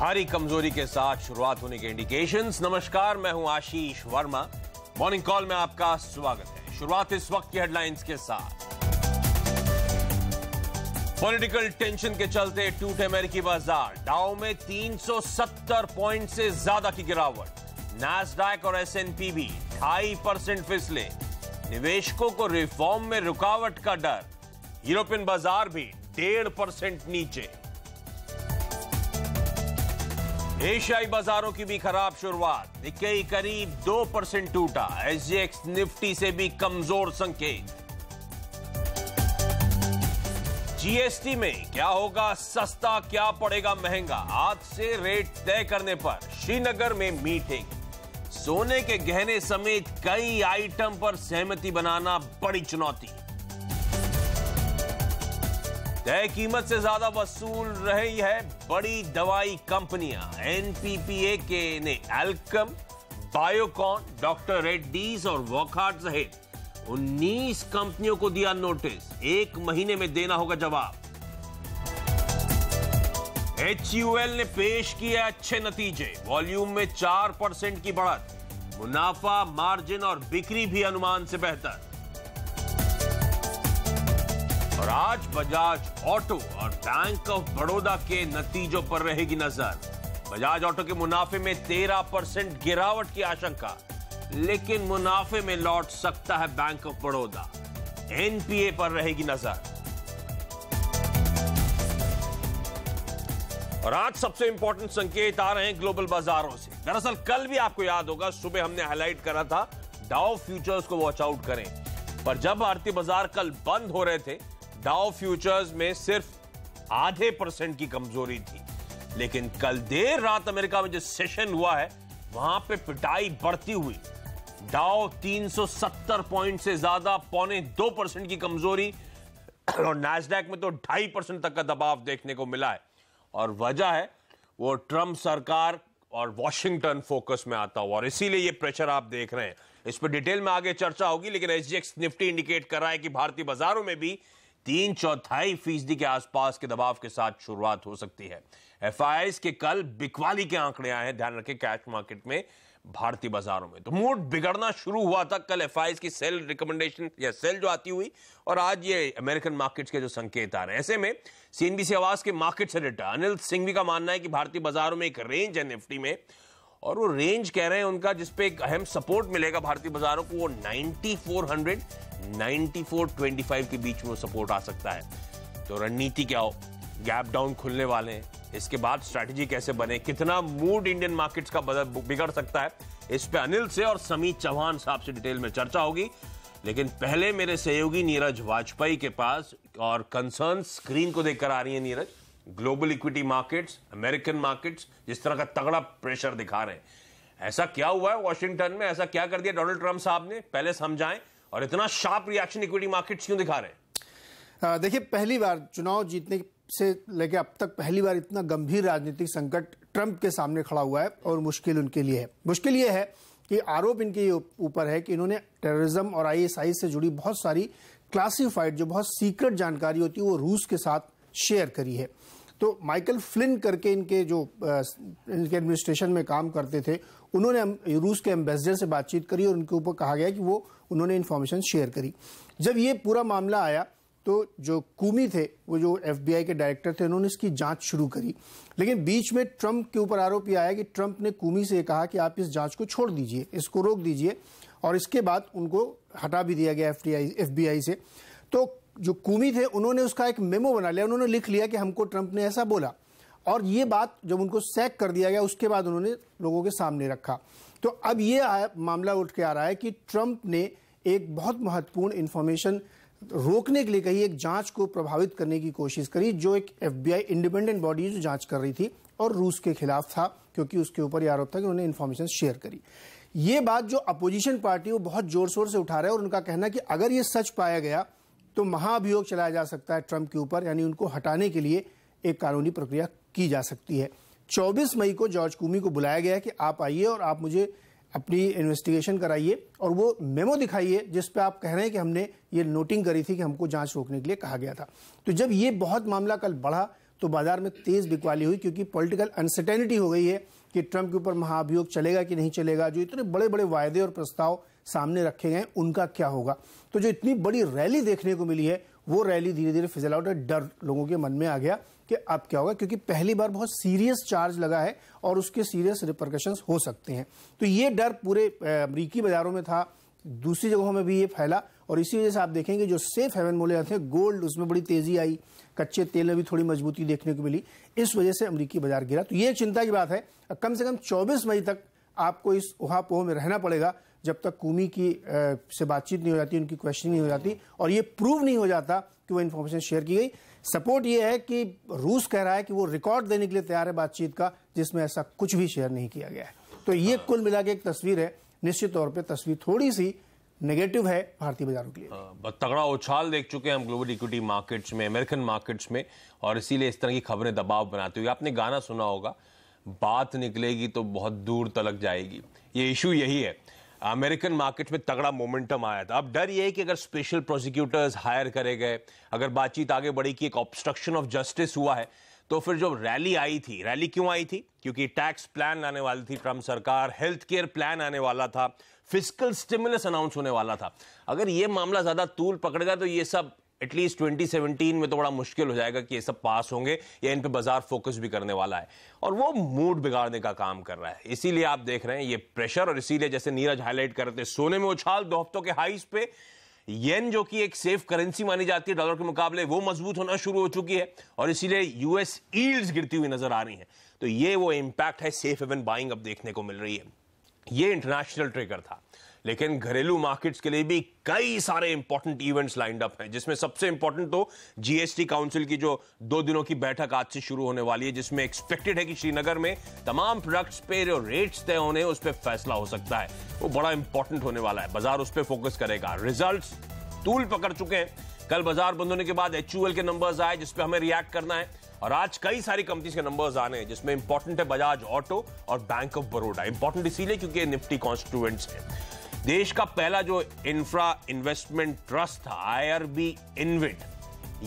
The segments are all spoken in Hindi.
भारी कमजोरी के साथ शुरुआत होने के इंडिकेशंस। नमस्कार, मैं हूं आशीष वर्मा। मॉर्निंग कॉल में आपका स्वागत है। शुरुआत इस वक्त की हेडलाइंस के साथ। पॉलिटिकल टेंशन के चलते टूटे अमेरिकी बाजार, डाउ में 370 पॉइंट से ज्यादा की गिरावट। नैस्डैक और S&P भी 2.5% फिसले। निवेशकों को रिफॉर्म में रुकावट का डर। यूरोपियन बाजार भी 1.5% नीचे। एशियाई बाजारों की भी खराब शुरुआत। निक्केई करीब 2% टूटा। SGX निफ्टी से भी कमजोर संकेत। जीएसटी में क्या होगा सस्ता, क्या पड़ेगा महंगा, आज से रेट तय करने पर श्रीनगर में मीटिंग। सोने के गहने समेत कई आइटम पर सहमति बनाना बड़ी चुनौती। तय कीमत से ज्यादा वसूल रही है बड़ी दवाई कंपनियां। NPPA ने एल्कम, बायोकॉन, डॉक्टर रेड्डीज और वॉकहार्ट सहित 19 कंपनियों को दिया नोटिस। 1 महीने में देना होगा जवाब। HUL ने पेश किए अच्छे नतीजे। वॉल्यूम में 4% की बढ़त। मुनाफा, मार्जिन और बिक्री भी अनुमान से बेहतर। और आज बजाज ऑटो और बैंक ऑफ बड़ौदा के नतीजों पर रहेगी नजर। बजाज ऑटो के मुनाफे में 13% गिरावट की आशंका, लेकिन मुनाफे में लौट सकता है बैंक ऑफ बड़ौदा। NPA पर रहेगी नजर। और आज सबसे इंपॉर्टेंट संकेत आ रहे हैं ग्लोबल बाजारों से। दरअसल कल भी आपको याद होगा, सुबह हमने हाईलाइट करा था डाउ फ्यूचर्स को वॉच आउट करें। पर जब भारतीय बाजार कल बंद हो रहे थे, डाउ फ्यूचर्स में सिर्फ 0.5% की कमजोरी थी। लेकिन कल देर रात अमेरिका में जो सेशन हुआ है, वहां पे पिटाई बढ़ती हुई। डाउ 370 पॉइंट से ज्यादा, 0.25% की कमजोरी। और नैस्डैक में तो 2.5% तक का दबाव देखने को मिला है। और वजह है वो ट्रंप सरकार और वॉशिंगटन फोकस में आता हुआ, और इसीलिए ये प्रेशर आप देख रहे हैं। इस पर डिटेल में आगे चर्चा होगी, लेकिन SGX निफ्टी इंडिकेट कर रहा है कि भारतीय बाजारों में भी 3/4% के आसपास के दबाव के साथ शुरुआत हो सकती है। FIIs के कल बिकवाली के आंकड़े आए हैं, ध्यान रखें, कैश मार्केट में भारतीय बाजारों में तो मूड बिगड़ना शुरू हुआ था। कल FIIs की सेल रिकमेंडेशन या सेल जो आती हुई, और आज ये अमेरिकन मार्केट्स के जो संकेत आ रहे हैं। ऐसे में CNBC आवाज के मार्केट एडिटर अनिल सिंघवी का मानना है कि भारतीय बाजारों में एक रेंज है निफ्टी में, और वो रेंज कह रहे हैं उनका जिसपे एक अहम सपोर्ट मिलेगा भारतीय बाजारों को, वो 9400 9425 के बीच में वो सपोर्ट आ सकता है। तो रणनीति क्या हो, गैप डाउन खुलने वाले हैं, इसके बाद स्ट्रैटेजी कैसे बने, कितना मूड इंडियन मार्केट्स का बिगड़ सकता है, इस पे अनिल से और समीत चौहान साहब से डिटेल में चर्चा होगी। लेकिन पहले मेरे सहयोगी नीरज वाजपेयी के पास और कंसर्न स्क्रीन को देखकर आ रही है। Neeraj, global equity markets, American markets जिस तरह का तगड़ा प्रेशर दिखा रहे हैं, ऐसा क्या हुआ है वॉशिंगटन में? ऐसा क्या कर दिया डोनाल्ड ट्रंप साहब ने, पहले समझाएं। और इतना शार्प रिएक्शन इक्विटी मार्केट्स क्यों दिखा रहे हैं? देखिए, पहली बार चुनाव जीतने से लेकर अब तक पहली बार इतना गंभीर राजनीतिक संकट ट्रंप के सामने खड़ा हुआ है, और मुश्किल उनके लिए है। मुश्किल ये है कि आरोप इनके ऊपर है कि इन्होंने टेररिज्म और ISI से जुड़ी बहुत सारी क्लासिफाइड, जो बहुत सीक्रेट जानकारी होती है, वो रूस के साथ शेयर करी है। तो माइकल फ्लिन करके इनके एडमिनिस्ट्रेशन में काम करते थे, उन्होंने रूस के एम्बेसडर से बातचीत करी और उनके ऊपर कहा गया कि वो उन्होंने इन्फॉर्मेशन शेयर करी। जब ये पूरा मामला आया तो जो कूमी थे, वो जो FBI के डायरेक्टर थे, उन्होंने इसकी जांच शुरू करी। लेकिन बीच में ट्रंप के ऊपर आरोप यह आया कि ट्रंप ने कूमी से कहा कि आप इस जांच को छोड़ दीजिए, इसको रोक दीजिए, और इसके बाद उनको हटा भी दिया गया FBI से। तो जो कूमी थे, उन्होंने उसका एक मेमो बना लिया, उन्होंने लिख लिया कि हमको ट्रंप ने ऐसा बोला। और ये बात जब उनको सैक कर दिया गया, उसके बाद उन्होंने लोगों के सामने रखा। तो अब ये मामला उठ के आ रहा है कि ट्रंप ने एक बहुत महत्वपूर्ण इंफॉर्मेशन रोकने के लिए कही, एक जांच को प्रभावित करने की कोशिश करी, जो एक FBI इंडिपेंडेंट बॉडी जो जांच कर रही थी, और रूस के खिलाफ था, क्योंकि उसके ऊपर यह आरोप था कि उन्होंने इंफॉर्मेशन शेयर करी। ये बात जो अपोजिशन पार्टी वो बहुत जोर शोर से उठा रहा है, और उनका कहना कि अगर ये सच पाया गया तो महाअभियोग चलाया जा सकता है ट्रंप के ऊपर, यानी उनको हटाने के लिए एक कानूनी प्रक्रिया की जा सकती है। 24 मई को जॉर्ज कूमी को बुलाया गया कि आप आइए और आप मुझे अपनी इन्वेस्टिगेशन कराइए और वो मेमो दिखाइए जिस पे आप कह रहे हैं कि हमने ये नोटिंग करी थी कि हमको जांच रोकने के लिए कहा गया था। तो जब ये बहुत मामला कल बढ़ा तो बाजार में तेज बिकवाली हुई, क्योंकि पॉलिटिकल अनसर्टेनिटी हो गई है कि ट्रंप के ऊपर महाभियोग चलेगा कि नहीं चलेगा, जो इतने बड़े बड़े वायदे और प्रस्ताव सामने रखे गए उनका क्या होगा। तो जो इतनी बड़ी रैली देखने को मिली है वो रैली धीरे धीरे फिजल आउट, डर लोगों के मन में आ गया कि अब क्या होगा, क्योंकि पहली बार बहुत सीरियस चार्ज लगा है और उसके सीरियस रिपरकशंस हो सकते हैं। तो ये डर पूरे अमेरिकी बाजारों में था, दूसरी जगहों में भी ये फैला, और इसी वजह से आप देखेंगे जो सेफ हेवन बोले जाते हैं, गोल्ड, उसमें बड़ी तेजी आई, कच्चे तेल में भी थोड़ी मजबूती देखने को मिली, इस वजह से अमेरिकी बाजार गिरा। तो ये एक चिंता की बात है। कम से कम 24 मई तक आपको इस उहापोह में रहना पड़ेगा, जब तक कूमी की से बातचीत नहीं हो जाती, उनकी क्वेश्चनिंग नहीं हो जाती और ये प्रूव नहीं हो जाता कि वो इन्फॉर्मेशन शेयर की गई। सपोर्ट ये है कि रूस कह रहा है कि वो रिकॉर्ड देने के लिए तैयार है बातचीत का, जिसमें ऐसा कुछ भी शेयर नहीं किया गया है। तो ये कुल मिला के एक तस्वीर है। निश्चित तौर पर तस्वीर थोड़ी सी नेगेटिव है भारतीय बाजारों के लिए। तगड़ा उछाल देख चुके हैं हम ग्लोबल इक्विटी मार्केट्स में, अमेरिकन मार्केट्स में, और इसीलिए इस तरह की खबरें दबाव बनाती हुई। आपने गाना सुना होगा, बात निकलेगी तो बहुत दूर तलक जाएगी। ये इशू यही है। अमेरिकन मार्केट में तगड़ा मोमेंटम आया था। अब डर ये है कि अगर स्पेशल प्रोसिक्यूटर्स हायर करे गए, अगर बातचीत आगे बढ़ी कि एक ऑब्स्ट्रक्शन ऑफ जस्टिस हुआ है, तो फिर जो रैली आई थी, रैली क्यों आई थी? क्योंकि टैक्स प्लान आने वाली थी ट्रंप सरकार, हेल्थ केयर प्लान आने वाला था, फिस्कल स्टिमुलस अनाउंस होने वाला था। अगर ये मामला ज्यादा तूल पकड़ेगा तो ये सब एटलीस्ट 2017 में तो बड़ा मुश्किल हो जाएगा कि ये सब पास होंगे, या इन पे बाजार फोकस भी करने वाला है, और वो मूड बिगाड़ने का काम कर रहा है। इसीलिए आप देख रहे हैं ये प्रेशर, और इसीलिए जैसे नीरज हाईलाइट कर रहे थे, सोने में उछाल 2 हफ्तों के हाईस पे। येन जो कि एक सेफ करेंसी मानी जाती है डॉलर के मुकाबले, वो मजबूत होना शुरू हो चुकी है, और इसीलिए यूएस यील्ड्स गिरती हुई नजर आ रही हैं। तो ये वो इंपैक्ट है, सेफ हेवन बाइंग अब देखने को मिल रही है। ये इंटरनेशनल ट्रिगर था, लेकिन घरेलू मार्केट्स के लिए भी कई सारे इंपॉर्टेंट इवेंट्स लाइंड अप हैं, जिसमें सबसे इंपॉर्टेंट तो जीएसटी काउंसिल की जो 2 दिनों की बैठक आज से शुरू होने वाली है, जिसमें एक्सपेक्टेड है कि श्रीनगर में तमाम प्रोडक्ट्स पे जो रेट्स तय होने उस पर फैसला हो सकता है। वो बड़ा इंपॉर्टेंट होने वाला है, बाजार उस पर फोकस करेगा। रिजल्ट्स तूल पकड़ चुके हैं। कल बाजार बंद होने के बाद HUL के नंबर्स आए, जिसपे हमें रिएक्ट करना है, और आज कई सारी कंपनीज के नंबर्स आने हैं, जिसमें इंपॉर्टेंट है बजाज ऑटो और बैंक ऑफ बड़ौदा। इंपॉर्टेंट इसीलिए क्योंकि ये निफ्टी कॉन्स्टिट्यूएंट्स हैं। देश का पहला जो इंफ्रा इन्वेस्टमेंट ट्रस्ट था, IRB इन्विट,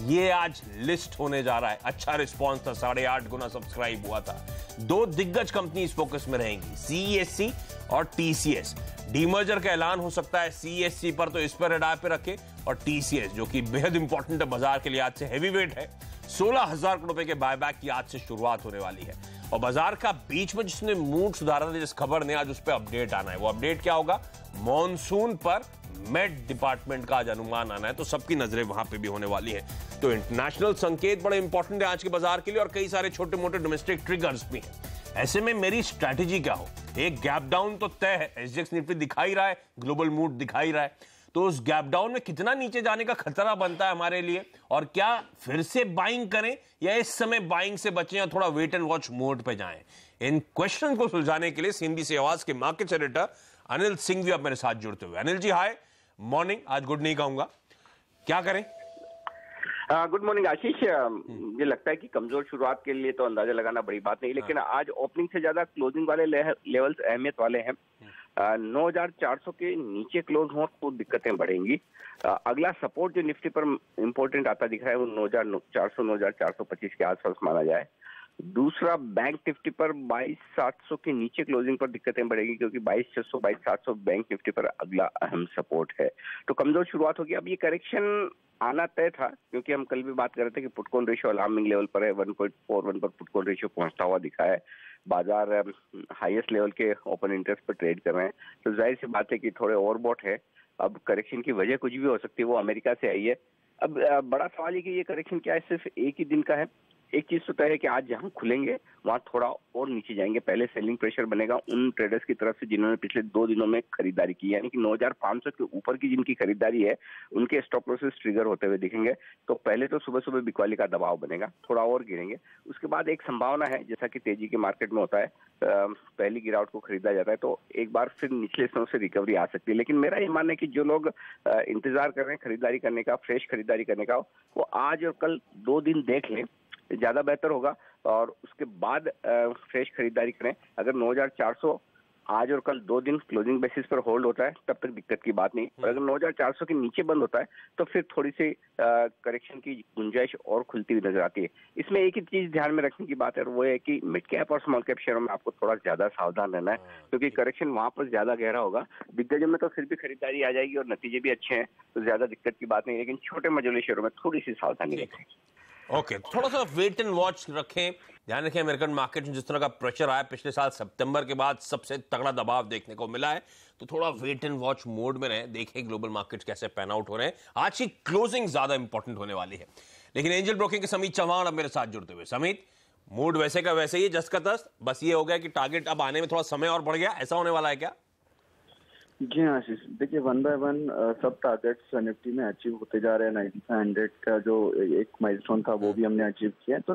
ये आज लिस्ट होने जा रहा है। अच्छा रिस्पांस था, 8.5 गुना सब्सक्राइब हुआ था। 2 दिग्गज कंपनीज फोकस में रहेंगी, CESC और TCS। डीमर्जर का ऐलान हो सकता है CESC पर, तो इस पर रेडार पे रखे, और TCS जो कि बेहद इंपॉर्टेंट है बाजार के लिए, आज से हैवी वेट है। 16,000 करोड़ रुपए के बायबैक की आज से शुरुआत होने वाली है। और बाजार का बीच में जिसने मूड सुधारा था, जिस खबर ने, आज उस पर अपडेट आना है। वो अपडेट क्या होगा? मॉनसून पर मेट डिपार्टमेंट का आज अनुमान आना है, तो सबकी नजरें वहां पे भी होने वाली हैं। तो इंटरनेशनल संकेत बड़े इंपॉर्टेंट है आज के बाजार के लिए, और कई सारे छोटे मोटे डोमेस्टिक ट्रिगर्स भी हैं। ऐसे में मेरी स्ट्रैटेजी क्या हो? एक गैप डाउन तो तय है, SGX निफ्टी दिखाई रहा है, ग्लोबल मूड दिखाई रहा है, तो उस गैप डाउन में कितना नीचे जाने का खतरा बनता है हमारे लिए, और क्या फिर से बाइंग करें या इस समय बाइंग से बचें या थोड़ा वेट एंड वॉच मोड पे जाएं? इन क्वेश्चन को सुलझाने के लिए हिंदी से आवाज के मार्केट एडिटर अनिल सिंह भी अब मेरे साथ जुड़ते हुए। अनिल जी हाय, मॉर्निंग। आज गुड नहीं कहूंगा, क्या करें? गुड मॉर्निंग आशीष। मुझे लगता है कि कमजोर शुरुआत के लिए तो अंदाजा लगाना बड़ी बात नहीं, लेकिन आज ओपनिंग से ज्यादा क्लोजिंग वाले लेवल्स अहमियत वाले हैं। 9,400 के नीचे क्लोज हो तो दिक्कतें बढ़ेंगी। अगला सपोर्ट जो निफ्टी पर इंपॉर्टेंट आता दिख रहा है वो 9,400 9,425 के आसपास माना जाए। दूसरा बैंक निफ्टी पर 22,700 के नीचे क्लोजिंग पर दिक्कतें बढ़ेगी, क्योंकि 22,600 22,700 बैंक निफ्टी पर अगला अहम सपोर्ट है। तो कमजोर शुरुआत होगी। अब ये करेक्शन आना तय था, क्योंकि हम कल भी बात कर रहे थे कि पुटकॉन रेशियो अलार्मिंग लेवल पर है। 1.41 पर पुटकॉन रेशियो पहुंचता हुआ दिखा है। बाजार हाईएस्ट लेवल के ओपन इंटरेस्ट पर ट्रेड कर रहे हैं, तो जाहिर सी बात है कि थोड़े ओवरबॉट है। अब करेक्शन की वजह कुछ भी हो सकती है, वो अमेरिका से आई है। अब बड़ा सवाल है कि ये करेक्शन क्या है, सिर्फ एक ही दिन का है। एक चीज तो तय है कि आज जहां खुलेंगे वहां थोड़ा और नीचे जाएंगे। पहले सेलिंग प्रेशर बनेगा उन ट्रेडर्स की तरफ से जिन्होंने पिछले 2 दिनों में खरीदारी की, यानी कि 9,500 के ऊपर की जिनकी खरीदारी है, उनके स्टॉप लॉसेस ट्रिगर होते हुए दिखेंगे। तो पहले तो सुबह सुबह बिकवाली का दबाव बनेगा, थोड़ा और गिरेंगे। उसके बाद एक संभावना है, जैसा कि तेजी के मार्केट में होता है, पहली गिरावट को खरीदा जाता है तो एक बार फिर निचले स्तरों से रिकवरी आ सकती है। लेकिन मेरा ये मानना है कि जो लोग इंतजार कर रहे हैं खरीदारी करने का, फ्रेश खरीदारी करने का, वो आज और कल 2 दिन देख लें, ज्यादा बेहतर होगा, और उसके बाद फ्रेश खरीदारी करें। अगर 9,400 आज और कल 2 दिन क्लोजिंग बेसिस पर होल्ड होता है तब तक दिक्कत की बात नहीं, और अगर 9,400 के नीचे बंद होता है तो फिर थोड़ी सी करेक्शन की गुंजाइश और खुलती हुई नजर आती है। इसमें एक ही चीज ध्यान में रखने की बात है, और वो है कि मिड कैप और स्मॉल कैप शेयरों में आपको थोड़ा ज्यादा सावधान रहना है, क्योंकि करेक्शन वहां पर ज्यादा गहरा होगा। दिग्गजों में तो फिर भी खरीदारी आ जाएगी और नतीजे भी अच्छे हैं, तो ज्यादा दिक्कत की बात नहीं, लेकिन छोटे मझोले शेयरों में थोड़ी सी सावधानी रखें। ओके, थोड़ा सा वेट एंड वॉच रखें, ध्यान रखें। अमेरिकन मार्केट में जिस तरह का प्रेशर आया पिछले साल सितंबर के बाद, सबसे तगड़ा दबाव देखने को मिला है, तो थोड़ा वेट एंड वॉच मोड में रहें, देखें ग्लोबल मार्केट्स कैसे पैन आउट हो रहे हैं। आज की क्लोजिंग ज्यादा इंपॉर्टेंट होने वाली है। लेकिन एंजल ब्रोकिंग के समीत चौहान अब मेरे साथ जुड़ते हुए। समीत, मूड वैसे का वैसे ही, जस का तस, बस ये हो गया कि टारगेट अब आने में थोड़ा समय और बढ़ गया, ऐसा होने वाला है क्या? जी हाँ आशीष, देखिए 1 बाय 1 सब टारगेट्स निफ्टी में अचीव होते जा रहे हैं। 9500 का जो एक माइलस्टोन था वो भी हमने अचीव किया है। तो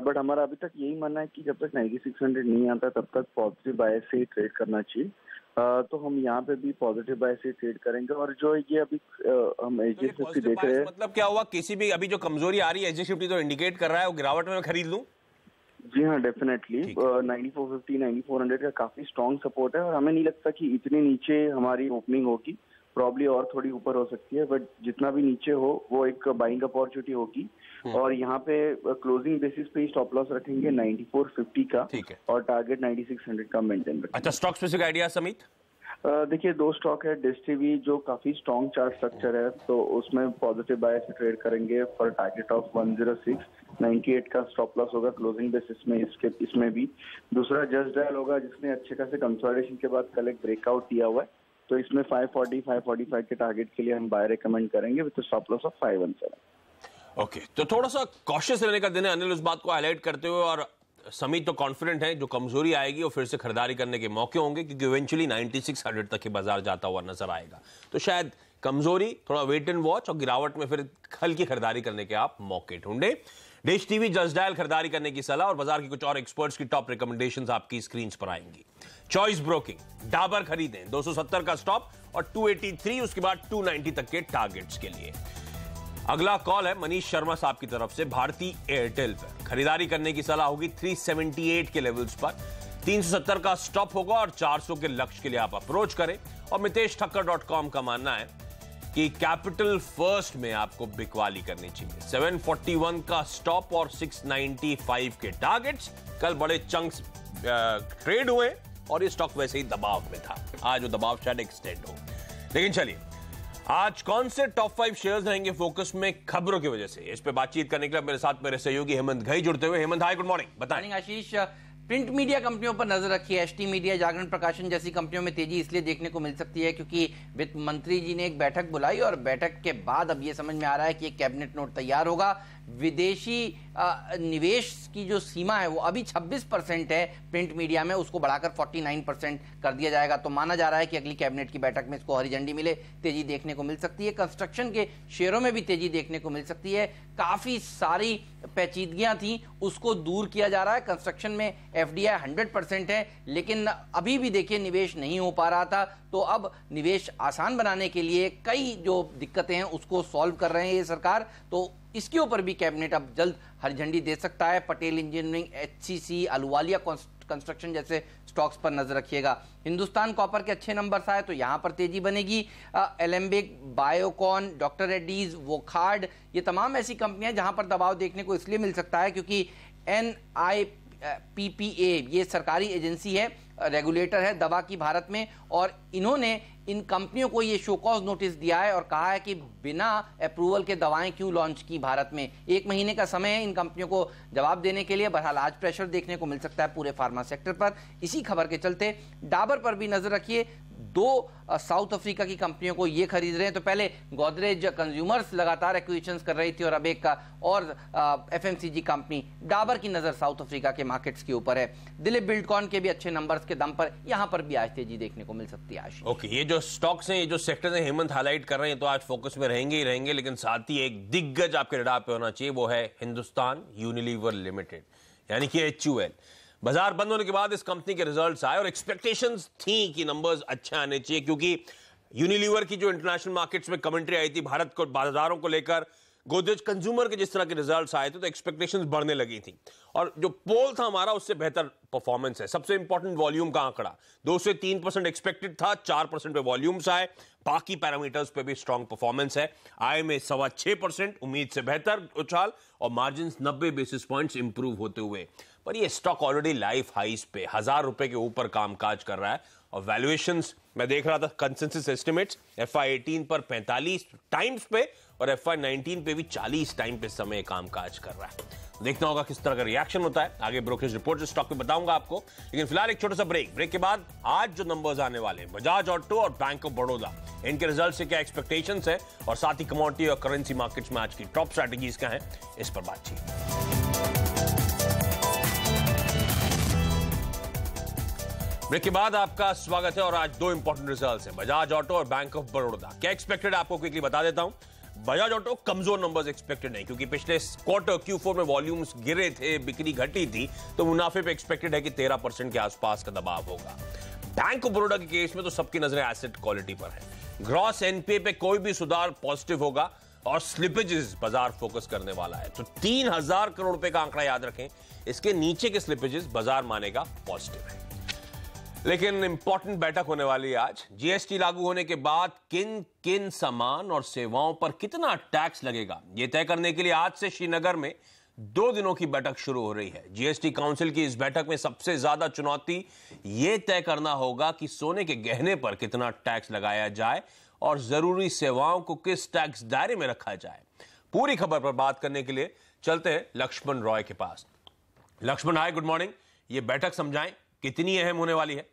बट हमारा अभी तक यही मानना है कि जब तक 9600 नहीं आता तब तक पॉजिटिव बायस से ही ट्रेड करना चाहिए। तो हम यहाँ पे भी पॉजिटिव बायस से ट्रेड करेंगे। और जो ये अभी हम एचडीएफसी देख रहे हैं, मतलब क्या हुआ, किसी भी अभी जो कमजोरी आ रही है एचडीएफसी तो इंडिकेट कर रहा है वो गिरावट में मैं खरीद लूं? जी हाँ डेफिनेटली 9450 9400 का काफी स्ट्रॉन्ग सपोर्ट है, और हमें नहीं लगता कि इतने नीचे हमारी ओपनिंग होगी। प्रॉब्ली और थोड़ी ऊपर हो सकती है, बट जितना भी नीचे हो वो एक बाइंग अपॉर्चुनिटी होगी। और यहाँ पे क्लोजिंग बेसिस पे स्टॉप लॉस रखेंगे 9450 का, और टारगेट 9600 का मेंटेन रखेंगे। अच्छा, स्टॉक स्पेसिफिक आइडिया समीत? देखिए 2 स्टॉक है। डिश टीवी जो काफी स्ट्रॉन्ग चार्ट स्ट्रक्चर है, तो उसमें पॉजिटिव बायस से ट्रेड करेंगे फॉर टारगेट ऑफ 106 98 का स्टॉप लॉस होगा क्लोजिंग बेसिस में। इसमें भी दूसरा जस्ट डायल होगा, जिसने अच्छे खासे कंसोलिडेशन के बाद कल एक ब्रेकआउट दिया हुआ है, तो इसमें 540 545 के टारगेट के लिए हम बाय रेकमेंड करेंगे with stop loss of 517। Okay, तो थोड़ा सा कॉशियस रहने का दिन है अनिल, उस बात को हाईलाइट करते हुए। और समीत तो कॉन्फिडेंट है जो कमजोरी आएगी वो फिर से खरीदारी करने के मौके होंगे, क्योंकि इवेंचुअली 9600 तक के बाजार जाता हुआ नजर आएगा। तो शायद कमजोरी, थोड़ा वेट एंड वॉच, और गिरावट में फिर हल्की खरीदारी करने के आप मौके ढूंढे। डिश टीवी, जस्ट डायल खरीदारी करने की सलाह, और बाजार की कुछ और एक्सपर्ट्स की टॉप रिकमेंडेशंस आपकी स्क्रीन पर आएंगी। चॉइस ब्रोकिंग, डाबर खरीदें 270 का स्टॉप और 283, उसके बाद 290 तक के टारगेट्स के लिए। अगला कॉल है मनीष शर्मा साहब की तरफ से भारती एयरटेल पर। खरीदारी करने की सलाह होगी 378 के लेवल्स पर, 370 का स्टॉप होगा और 400 के लक्ष्य के लिए आप अप्रोच करें। और miteshThakkar.com का मानना है कि कैपिटल फर्स्ट में आपको बिकवाली करनी चाहिए। 741 का स्टॉप और 695 के टारगेट्स। कल बड़े चंक्स ट्रेड हुए और ये स्टॉक वैसे ही दबाव में था, आज वो दबाव शायद एक्सटेंड हो। लेकिन चलिए, आज कौन से टॉप 5 शेयर्स रहेंगे फोकस में खबरों की वजह से, इस पे बातचीत करने के लिए मेरे साथ मेरे सहयोगी हेमंत घई जुड़ते हुए। हेमंत, हाय, गुड मॉर्निंग, बताएं। आशीष, प्रिंट मीडिया कंपनियों पर नजर रखी है। एसटी मीडिया, जागरण प्रकाशन जैसी कंपनियों में तेजी इसलिए देखने को मिल सकती है क्योंकि वित्त मंत्री जी ने एक बैठक बुलाई, और बैठक के बाद अब यह समझ में आ रहा है कि एक कैबिनेट नोट तैयार होगा। विदेशी निवेश की जो सीमा है वो अभी 26% है प्रिंट मीडिया में, उसको बढ़ाकर 49% कर दिया जाएगा। तो माना जा रहा है कि अगली कैबिनेट की बैठक में इसको हरी झंडी मिले, तेजी देखने को मिल सकती है। कंस्ट्रक्शन के शेयरों में भी तेजी देखने को मिल सकती है। काफी सारी पेचीदगियां थी, उसको दूर किया जा रहा है। कंस्ट्रक्शन में एफडीआई 100% है, लेकिन अभी भी देखिए निवेश नहीं हो पा रहा था, तो अब निवेश आसान बनाने के लिए कई जो दिक्कतें हैं उसको सॉल्व कर रहे हैं ये सरकार। तो इसके ऊपर भी कैबिनेट अब जल्द हरी झंडी दे सकता है। Patel engineering, HCC, Ahluwalia construction जैसे स्टॉक्स पर नजर रखिएगा। हिंदुस्तान कॉपर के अच्छे नंबर्स आए तो यहां पर तेजी बनेगी। एलेम्बिक, बायोकॉन, डॉक्टर रेड्डीज, वोखार्ड, ये तमाम ऐसी कंपनियां जहां पर दबाव देखने को इसलिए मिल सकता है क्योंकि NIPPA ये सरकारी एजेंसी है, रेगुलेटर है दवा की भारत में, और इन्होंने इन कंपनियों को ये शो कॉज नोटिस दिया है और कहा है कि बिना अप्रूवल के दवाएं क्यों लॉन्च की भारत में। 1 महीने का समय है इन कंपनियों को जवाब देने के लिए। बहरहाल आज प्रेशर देखने को मिल सकता है पूरे फार्मा सेक्टर पर। इसी खबर के चलते डाबर पर भी नजर रखिए। 2 साउथ अफ्रीका की कंपनियों को ये खरीद रहे हैं। तो पहले गोदरेज कंज्यूमर्स लगातार एक्विजिशंस कर रही थी, और अब एक और FMCG कंपनी डाबर की नजर साउथ अफ्रीका के मार्केट्स के ऊपर है। दिलीप बिल्डकॉन के भी अच्छे नंबर्स के दम पर यहां पर भी आज तेजी देखने को मिल सकती है। ओके, ये जो स्टॉक्स हैं, ये जो सेक्टर्स हैं हेमंत हाईलाइट कर रहे हैं, तो आज फोकस में रहेंगे ही रहेंगे। लेकिन साथ ही एक दिग्गज आपके रडार पे होना चाहिए, वो है हिंदुस्तान यूनिलीवर लिमिटेड, यानी कि HUL। बाजार बंद होने के बाद इस कंपनी के रिजल्ट्स आए और एक्सपेक्टेशंस थी कि नंबर्स अच्छे आने चाहिए, क्योंकि यूनिलीवर की जो इंटरनेशनल मार्केट्स में कमेंट्री आई थी भारत को बाजारों को लेकर, गोदरेज कंज्यूमर के जिस तरह के रिजल्ट्स आए थे तो एक्सपेक्टेशंस बढ़ने लगी थी, और जो पोल था हमारा उससे बेहतर परफॉर्मेंस है। सबसे इंपॉर्टेंट वॉल्यूम का आंकड़ा 2 से 3% एक्सपेक्टेड था, 4% पे वॉल्यूम्स आए। बाकी पैरामीटर्स पे भी स्ट्रांग परफॉर्मेंस है। आय में 6.25%, उम्मीद से बेहतर उछाल, और मार्जिन 90 बेसिस पॉइंट्स इंप्रूव होते हुए। पर ये स्टॉक ऑलरेडी लाइफ हाइस पे 1000 रुपए के ऊपर कामकाज कर रहा है, और वैल्यूएशंस मैं देख रहा था कंसेंसस एस्टिमेट्स FY18 पर 45 टाइम्स पे और FY19 पे भी 40 टाइम पे समय कामकाज कर रहा है। देखना होगा किस तरह का रिएक्शन होता है। आगे ब्रोकरेज रिपोर्ट से स्टॉक पे बताऊंगा आपको, लेकिन फिलहाल एक छोटा सा ब्रेक के बाद आज जो नंबर्स आने वाले हैं बजाज ऑटो और बैंक ऑफ बड़ौदा, इनके रिजल्ट से क्या एक्सपेक्टेशंस है, और साथ ही कमोडिटी और करेंसी मार्केट्स में आज की टॉप स्ट्रैटेजीज क्या है, इस पर बातचीत। ब्रेक के बाद आपका स्वागत है, और आज 2 इंपॉर्टेंट रिजल्ट्स हैं, बजाज ऑटो और बैंक ऑफ बड़ौदा। क्या एक्सपेक्टेड आपको क्विकली बता देता हूं। बजाज ऑटो कमजोर नंबर्स एक्सपेक्टेड नहीं, क्योंकि पिछले क्वार्टर Q4 में वॉल्यूम्स गिरे थे, बिक्री घटी थी, तो मुनाफे पे एक्सपेक्टेड है कि 13% के आसपास का दबाव होगा। बैंक ऑफ बड़ौदा के केस में तो सबकी नजरें एसेट क्वालिटी पर है। ग्रॉस एनपीए पे कोई भी सुधार पॉजिटिव होगा, और स्लिपेजेस बाजार फोकस करने वाला है। तो 3000 करोड़ रुपए का आंकड़ा याद रखें, इसके नीचे के स्लिपेजेस बाजार मानेगा पॉजिटिव है। लेकिन इंपॉर्टेंट बैठक होने वाली है आज। जीएसटी लागू होने के बाद किन किन सामान और सेवाओं पर कितना टैक्स लगेगा, यह तय करने के लिए आज से श्रीनगर में 2 दिनों की बैठक शुरू हो रही है। जीएसटी काउंसिल की इस बैठक में सबसे ज्यादा चुनौती यह तय करना होगा कि सोने के गहने पर कितना टैक्स लगाया जाए और जरूरी सेवाओं को किस टैक्स दायरे में रखा जाए। पूरी खबर पर बात करने के लिए चलते हैं लक्ष्मण रॉय के पास। लक्ष्मण, हाय, गुड मॉर्निंग। ये बैठक समझाएं, कितनी अहम होने वाली है?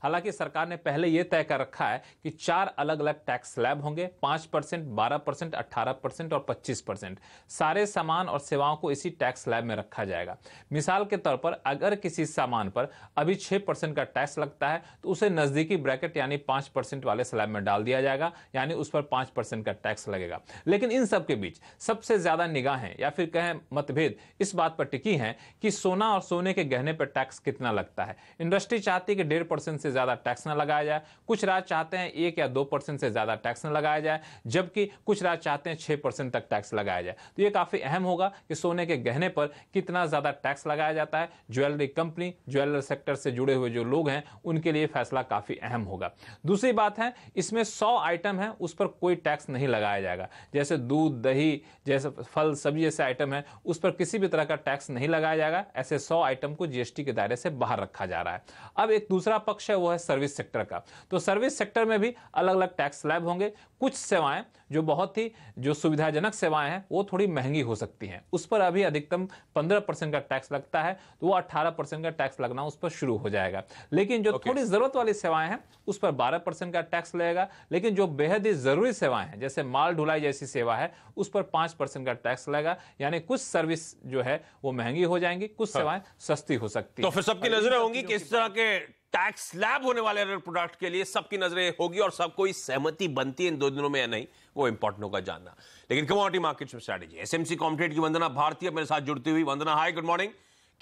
हालांकि सरकार ने पहले यह तय कर रखा है कि 4 अलग अलग टैक्स स्लैब होंगे, 5%, 12%, 18% और 25%। सारे सामान और सेवाओं को इसी टैक्स स्लैब में रखा जाएगा। मिसाल के तौर पर अगर किसी सामान पर अभी 6% का टैक्स लगता है तो उसे नजदीकी ब्रैकेट यानी 5% वाले स्लैब में डाल दिया जाएगा, यानी उस पर 5% का टैक्स लगेगा। लेकिन इन सब के बीच सबसे ज्यादा निगाहें या फिर कहें मतभेद इस बात पर टिकी हैं कि सोना और सोने के गहने पर टैक्स कितना लगता है। इंडस्ट्री चाहती है कि 1.5% से ज्यादा टैक्स न लगाया जाए, कुछ राज्य चाहते हैं 1 या 2% से ज्यादा टैक्स न लगाया जाए, जबकि कुछ राज्य चाहते हैं 6% तक टैक्स लगाया जाए। तो यह काफी अहम होगा कि सोने के गहने पर कितना ज्यादा टैक्स लगाया जाता है। ज्वेलरी कंपनी, ज्वेलर सेक्टर से जुड़े हुए जो लोग हैं उनके लिए फैसला काफी अहम होगा। दूसरी बात है, इसमें 100 आइटम है उस पर कोई टैक्स नहीं लगाया जाएगा। जैसे दूध, दही, जैसे फल, सब्जी जैसे आइटम है उस पर किसी भी तरह का टैक्स नहीं लगाया जाएगा। ऐसे 100 आइटम को जीएसटी के दायरे से बाहर रखा जा रहा है। अब एक दूसरा पक्ष है, वो है सर्विस सेक्टर का। तो सर्विस सेक्टर में भी अलग अलग टैक्स स्लैब होंगे। कुछ सेवाएं जो बहुत ही सुविधाजनक सेवाएं हैं वो थोड़ी महंगी हो सकती हैं, उस पर अभी अधिकतम 15% का टैक्स लगता है, तो वो 18% का टैक्स लगना उस पर शुरू हो जाएगा। लेकिन जो थोड़ी जरूरत वाली सेवाएं हैं उस पर 12% का टैक्स लगेगा। लेकिन जो बेहद ही जरूरी सेवाएं हैं, जैसे माल ढुलाई जैसी सेवा है, उस पर 5% का टैक्स लगेगा। यानी कुछ सर्विस जो है वो महंगी हो जाएंगी, कुछ सेवाएं सस्ती हो सकती है। तो फिर सबकी नजरें होंगी कि इस तरह के टैक्स स्लैब होने वाले प्रोडक्ट के लिए सबकी नजरें होगी, और सब कोई सहमति बनती है इन 2 दिनों में या नहीं, वो इंपॉर्टेंट होगा जानना। लेकिन कमोडिटी मार्केट्स में स्ट्रैटेजी, एसएमसी कॉम्पिटेट की वंदना भारती मेरे साथ जुड़ती हुई। वंदना, हाय, गुड मॉर्निंग।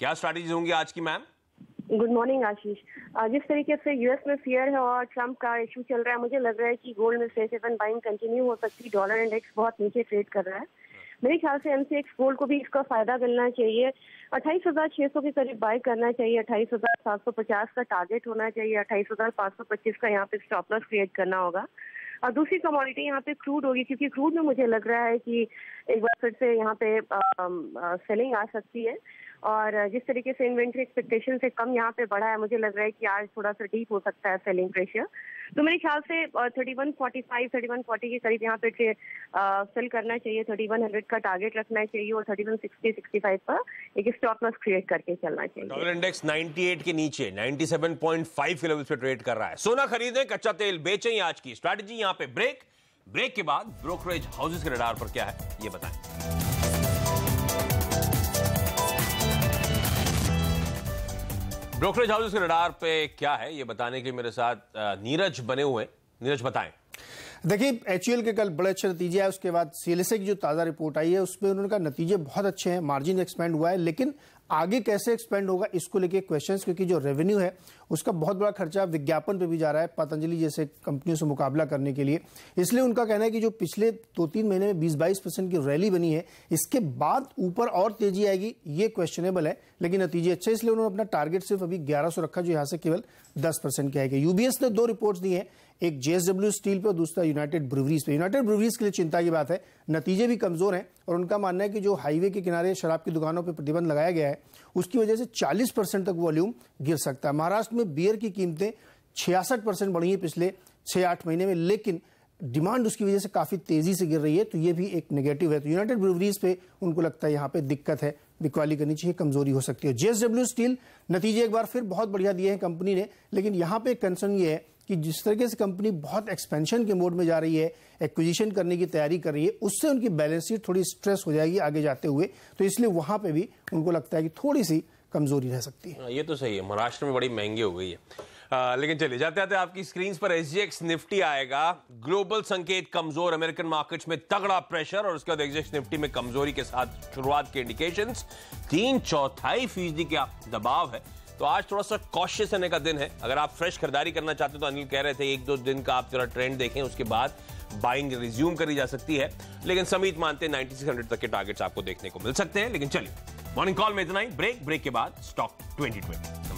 क्या स्ट्रैटेजी होंगी आज की मैम? गुड मॉर्निंग आशीष। जिस तरीके से यूएस में फियर है और ट्रंप का इशू चल रहा है, मुझे लग रहा है कि गोल्ड में सेफ हेवन बाइंग कंटिन्यू हो सकती है। डॉलर इंडेक्स बहुत नीचे ट्रेड कर रहा है। मेरे ख्याल से एमसीएक्स गोल्ड को भी इसका फायदा मिलना चाहिए। 28,600 के करीब बाय करना चाहिए। 28,750 का टारगेट होना चाहिए। 28,525 का यहाँ पे स्टॉप लॉस क्रिएट करना होगा। और दूसरी कमोडिटी यहाँ पे क्रूड होगी, क्योंकि क्रूड में मुझे लग रहा है कि एक बार फिर से यहाँ पे सेलिंग आ सकती है। और जिस तरीके से इन्वेंट्री एक्सपेक्टेशन से कम यहाँ पे बढ़ा है, मुझे लग रहा है कि आज थोड़ा सा डीप हो सकता है सेलिंग प्रेशर। तो मेरे ख्याल से 3145, 3140 के करीब यहाँ पे सेल करना चाहिए। 3100 का टारगेट रखना चाहिए और 3160, 65 पर एक स्टॉप लॉस क्रिएट करके चलना चाहिए। डॉलर इंडेक्स 98 के नीचे 97.5 के लेवल पे ट्रेड कर रहा है। सोना खरीदें, कच्चा तेल बेचें, आज की स्ट्रैटेजी। यहाँ पे ब्रेक के बाद ब्रोकरेज हाउसेस के रडार पर क्या है ये बताएं। ब्रोकरेज हाउसेस के रडार पे क्या है ये बताने के लिए मेरे साथ नीरज बने हुए। नीरज, बताएं। देखिए, एचयूएल के कल बड़े अच्छे नतीजे आए, उसके बाद सीएलएसए की जो ताज़ा रिपोर्ट आई है उसमें उन्होंने कहा नतीजे बहुत अच्छे हैं, मार्जिन एक्सपेंड हुआ है, लेकिन आगे कैसे एक्सपेंड होगा इसको लेके क्वेश्चंस, क्योंकि जो रेवेन्यू है उसका बहुत बड़ा खर्चा विज्ञापन पे भी जा रहा है पतंजलि जैसे कंपनियों से मुकाबला करने के लिए। इसलिए उनका कहना है कि जो पिछले 2-3 महीने में 20-22% की रैली बनी है, इसके बाद ऊपर और तेजी आएगी ये क्वेश्चनेबल है, लेकिन नतीजे अच्छे, इसलिए उन्होंने अपना टारगेट सिर्फ अभी 1100 रखा, जो यहाँ से केवल 10% के आएगा। यूबीएस ने 2 रिपोर्ट्स दी हैं, एक जेएसडब्ल्यू स्टील पे और दूसरा यूनाइटेड ब्रूवरीज पे। यूनाइटेड ब्रूवरीज के लिए चिंता की बात है, नतीजे भी कमजोर हैं और उनका मानना है कि जो हाईवे के किनारे शराब की दुकानों पर प्रतिबंध लगाया गया है उसकी वजह से 40% तक वॉल्यूम गिर सकता है। महाराष्ट्र में बियर की कीमतें 66% बढ़ी हैं पिछले 6-8 महीने में, लेकिन डिमांड उसकी वजह से काफी तेजी से गिर रही है, तो ये भी एक नेगेटिव है। तो यूनाइटेड ब्रूवरीज पे उनको लगता है यहाँ पे दिक्कत है, बिकवाली करनी चाहिए, कमजोरी हो सकती है। जेएसडब्ल्यू स्टील नतीजे एक बार फिर बहुत बढ़िया दिए हैं कंपनी ने, लेकिन यहाँ पे कंसर्न ये है कि जिस तरीके से कंपनी बहुत एक्सपेंशन के मोड में जा रही है, एक्विजिशन करने की तैयारी कर रही है, उससे उनकी बैलेंस शीट थोड़ी स्ट्रेस हो जाएगी आगे जाते हुए, तो इसलिए वहां पे भी उनको लगता है कि थोड़ी सी कमजोरी रह सकती है। ये तो सही है, महाराष्ट्र में बड़ी महंगी हो गई है। लेकिन चलिए जाते आते आपकी स्क्रीन पर एसजीएक्स निफ्टी आएगा। ग्लोबल संकेत कमजोर, अमेरिकन मार्केट्स में तगड़ा प्रेशर और उसके बाद एसजीएक्स निफ्टी में कमजोरी के साथ शुरुआत के इंडिकेशंस, 3/4% का दबाव है। तो आज थोड़ा सा कॉशियस रहने का दिन है। अगर आप फ्रेश खरीदारी करना चाहते हो तो अनिल कह रहे थे 1-2 दिन का आप जरा ट्रेंड देखें, उसके बाद बाइंग रिज्यूम करी जा सकती है। लेकिन समीत मानते हैं 9600 तक के टारगेट्स आपको देखने को मिल सकते हैं। लेकिन चलिए मॉर्निंग कॉल में इतना ही, ब्रेक के बाद स्टॉक 2020।